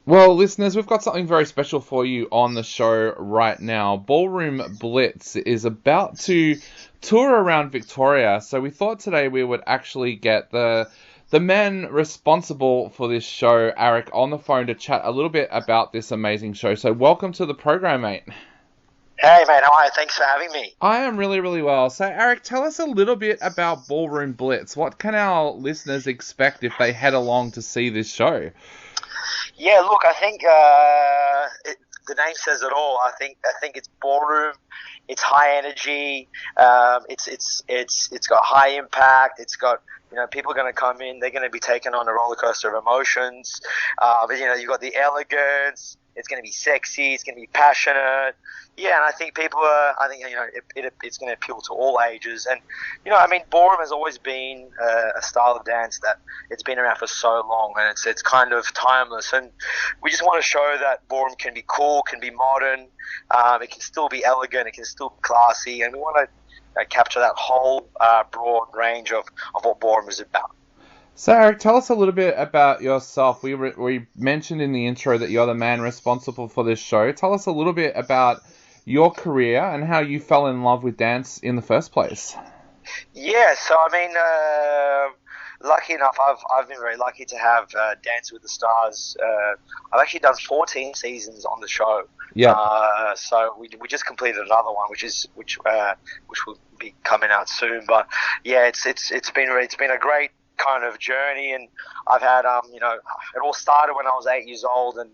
Well, listeners, we've got something very special for you on the show right now. Ballroom Blitz is about to tour around Victoria, so we thought today we would actually get the man responsible for this show, Aric, on the phone to chat a little bit about this amazing show. So welcome to the program, mate. Hey mate, how are you? Thanks for having me. I am really, really well. So, Aric, tell us a little bit about Ballroom Blitz. What can our listeners expect if they head along to see this show? Yeah, look, I think the name says it all. I think it's ballroom. It's high energy. It's got high impact. It's got people are going to come in. They're going to be taken on a roller coaster of emotions. But you've got the elegance. It's going to be sexy. It's going to be passionate. Yeah, and I think it's going to appeal to all ages. And ballroom has always been a style of dance that it's been around for so long, and it's kind of timeless. And we just want to show that ballroom can be cool, can be modern, it can still be elegant, it can still be classy, and we want to capture that whole broad range of what ballroom is about. So, Aric, tell us a little bit about yourself. We mentioned in the intro that you're the man responsible for this show. Tell us a little bit about your career and how you fell in love with dance in the first place. Yeah, so lucky enough, I've been very lucky to have Dance with the Stars. I've actually done 14 seasons on the show. Yeah. So we just completed another one, which will be coming out soon. But yeah, it's been a great kind of journey, and I've had it all started when I was 8 years old, and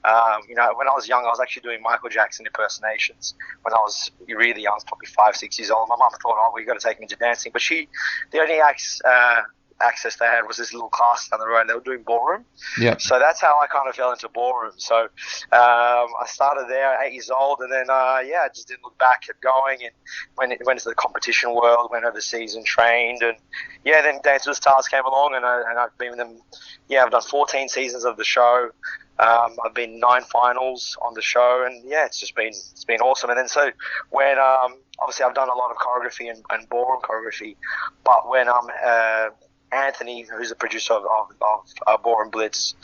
when I was young I was actually doing Michael Jackson impersonations when I was really young, probably 5-6 years old. My mum thought, oh, we got to take me to dancing, but the only access they had was this little class down the road, and they were doing ballroom. Yep. So that's how I kind of fell into ballroom. So I started there at 8 years old, and then I just didn't look back, kept going, and went into the competition world, went overseas and trained, and then Dance with the Stars came along, and I've been with them. Yeah, I've done 14 seasons of the show. I've been 9 finals on the show, and it's been awesome. And then so when obviously I've done a lot of choreography and ballroom choreography, but when Anthony, who's the producer of Ballroom Blitz,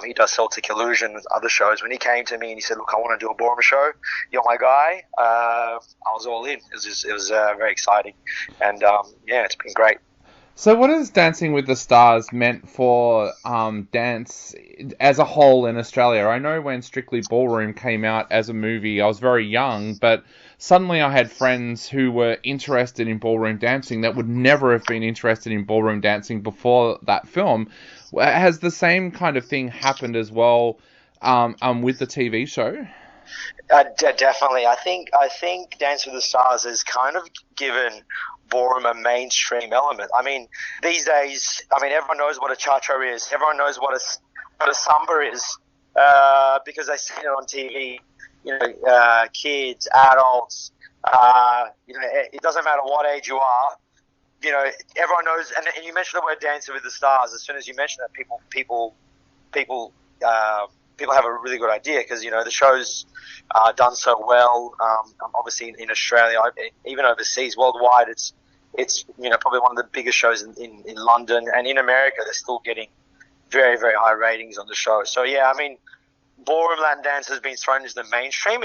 he does Celtic Illusion and other shows. When he came to me and he said, "Look, I want to do a ballroom show. You're my guy." I was all in. It was very exciting, and it's been great. So what has Dancing with the Stars meant for dance as a whole in Australia? I know when Strictly Ballroom came out as a movie, I was very young, but suddenly I had friends who were interested in ballroom dancing that would never have been interested in ballroom dancing before that film. Has the same kind of thing happened as well with the TV show? Definitely. I think Dance with the Stars has kind of given ballroom a mainstream element. I mean, these days, everyone knows what a cha-cha is. Everyone knows what a samba is because they see it on TV. Kids, adults. It doesn't matter what age you are. Everyone knows. And you mentioned the word Dancing with the Stars. As soon as you mention that, people have a really good idea because the show's done so well. Obviously in Australia, even overseas, worldwide, it's probably one of the biggest shows in London, and in America they're still getting very, very high ratings on the show. So ballroom Latin dance has been thrown into the mainstream.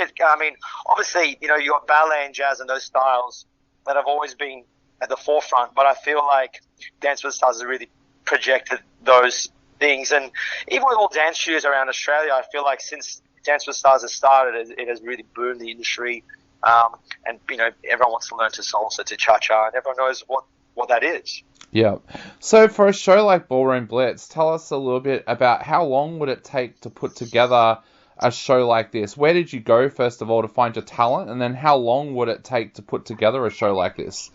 Obviously you got ballet and jazz and those styles that have always been at the forefront, but I feel like Dance with the Stars has really projected those things. And even with all dance studios around Australia, I feel like since Dance with the Stars has started, it has really boomed the industry. And everyone wants to learn to salsa, to cha-cha, and everyone knows what that is. Yeah. So for a show like Ballroom Blitz, tell us a little bit about how long would it take to put together a show like this? Where did you go, first of all, to find your talent? And then how long would it take to put together a show like this?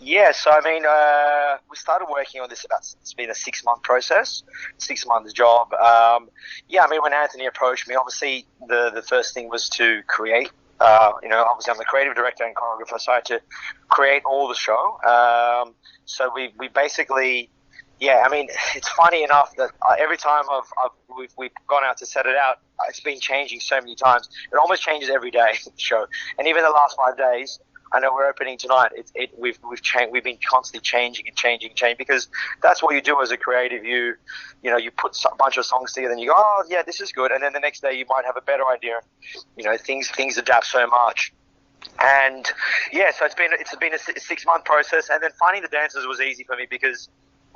Yeah, so we started working on this it's been a 6-month process, 6-month job. When Anthony approached me, obviously the first thing was to create. Obviously I'm the creative director and choreographer, so I had to create all the show. So we basically, it's funny enough that every time we've gone out to set it out, it's been changing so many times. It almost changes every day, the show. And even the last 5 days, I know we're opening tonight. We've been constantly changing because that's what you do as a creative. You put a bunch of songs together and you go, oh yeah, this is good, and then the next day you might have a better idea. Things adapt so much. And yeah, so it's been a 6-month process, and then finding the dancers was easy for me because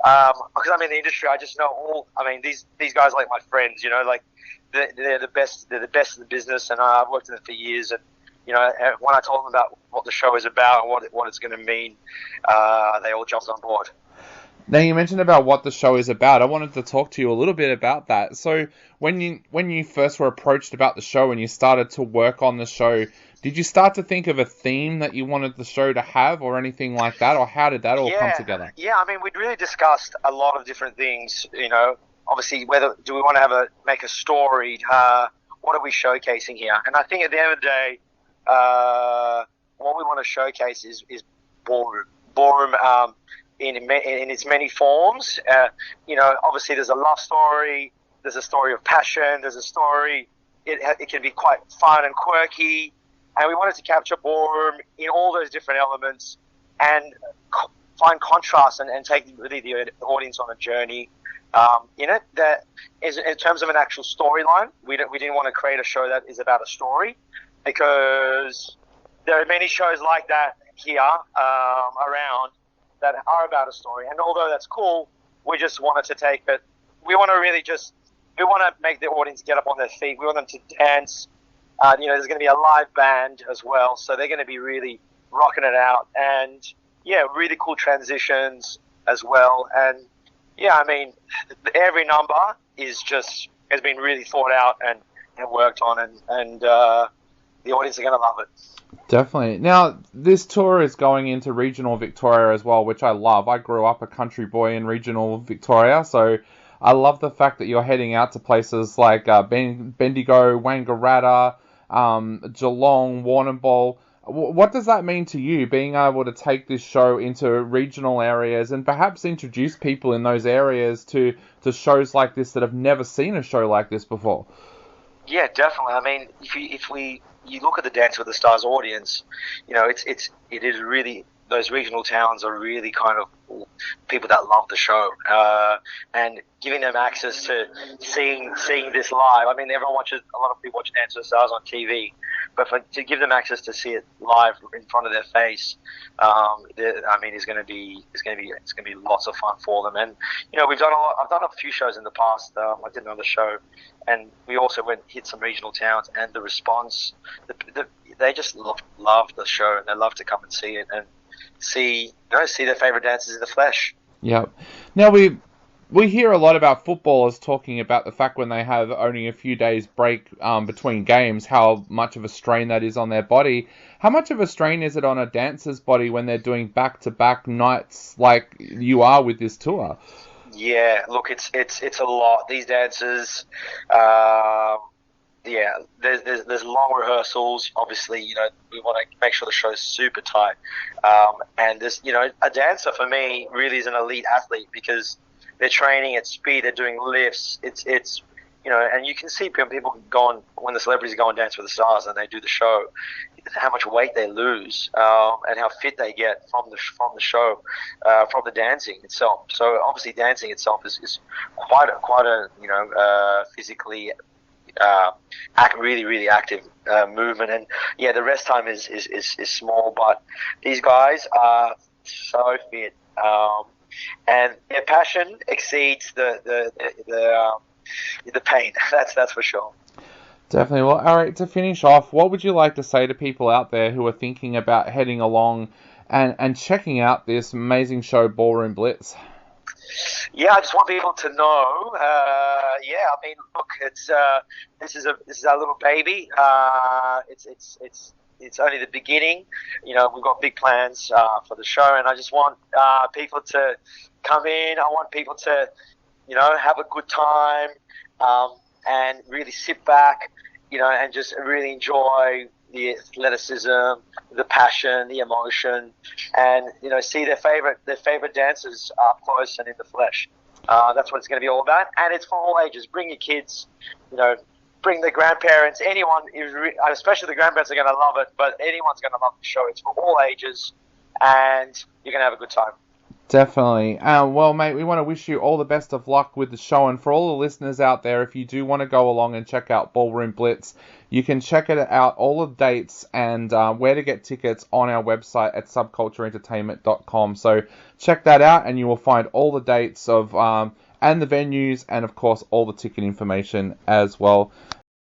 I'm in the industry. I just know these guys are like my friends. They're the best. They're the best in the business, and I've worked in it for years. And when I told them about what the show is about and what it's going to mean, they all jumped on board. Now, you mentioned about what the show is about. I wanted to talk to you a little bit about that. So when you first were approached about the show and you started to work on the show, did you start to think of a theme that you wanted the show to have or anything like that? Or how did that all come together? Yeah, we'd really discussed a lot of different things. Obviously, whether do we want to make a story? What are we showcasing here? And I think at the end of the day, what we want to showcase is ballroom. Ballroom in its many forms. Obviously there's a love story, there's a story of passion, there's a story. It can be quite fun and quirky, and we wanted to capture ballroom in all those different elements and find contrast and take really the audience on a journey. In it, that is in terms of an actual storyline. We didn't want to create a show that is about a story, because there are many shows like that here around that are about a story. And although that's cool, we just wanted to take it. We want to make the audience get up on their feet. We want them to dance. There's going to be a live band as well, so they're going to be really rocking it out. And yeah, really cool transitions as well. And yeah, every number has been really thought out and worked on, and the audience are going to love it. Definitely. Now, this tour is going into regional Victoria as well, which I love. I grew up a country boy in regional Victoria, so I love the fact that you're heading out to places like Bendigo, Wangaratta, Geelong, Warrnambool. What does that mean to you, being able to take this show into regional areas and perhaps introduce people in those areas to shows like this that have never seen a show like this before? Yeah, definitely. If you look at the Dance with the Stars audience, it is really, those regional towns are really kind of people that love the show, and giving them access to seeing this live. A lot of people watch Dance with the Stars on TV, but to give them access to see it live in front of their face, it's going to be lots of fun for them. And we've done a lot. I've done a few shows in the past. I did another show, and we also hit some regional towns, and the response, they just love the show, and they love to come and see it and see their favorite dancers in the flesh. Yeah. Now we hear a lot about footballers talking about the fact when they have only a few days break between games, how much of a strain that is on their body. How much of a strain is it on a dancer's body when they're doing back-to-back nights like you are with this tour? Yeah, look, it's a lot. These dancers, there's long rehearsals. Obviously, we want to make sure the show's super tight. And there's, a dancer for me really is an elite athlete because they're training at speed. They're doing lifts. It's and you can see people when the celebrities go and Dance with the Stars and they do the show, how much weight they lose, and how fit they get from the show, from the dancing itself. So obviously, dancing itself is quite a physically really, really active movement. And yeah, the rest time is small, but these guys are so fit, and their passion exceeds the pain. That's for sure. Definitely. Well, Aric, to finish off, what would you like to say to people out there who are thinking about heading along and checking out this amazing show, Ballroom Blitz? Yeah, I just want people to know. Look, this is our little baby. It's only the beginning. We've got big plans for the show, and I just want people to come in. I want people to, have a good time, and really sit back, and just really enjoy the athleticism, the passion, the emotion, and see their favorite dancers up close and in the flesh. That's what it's going to be all about, and it's for all ages. Bring your kids. bring the grandparents. Anyone, especially the grandparents, are going to love it. But anyone's going to love the show. It's for all ages, and you're going to have a good time. Definitely. Well, mate, we want to wish you all the best of luck with the show. And for all the listeners out there, if you do want to go along and check out Ballroom Blitz, you can check it out, all the dates and where to get tickets on our website at subcultureentertainment.com. So check that out, and you will find all the dates of and the venues, and of course all the ticket information as well.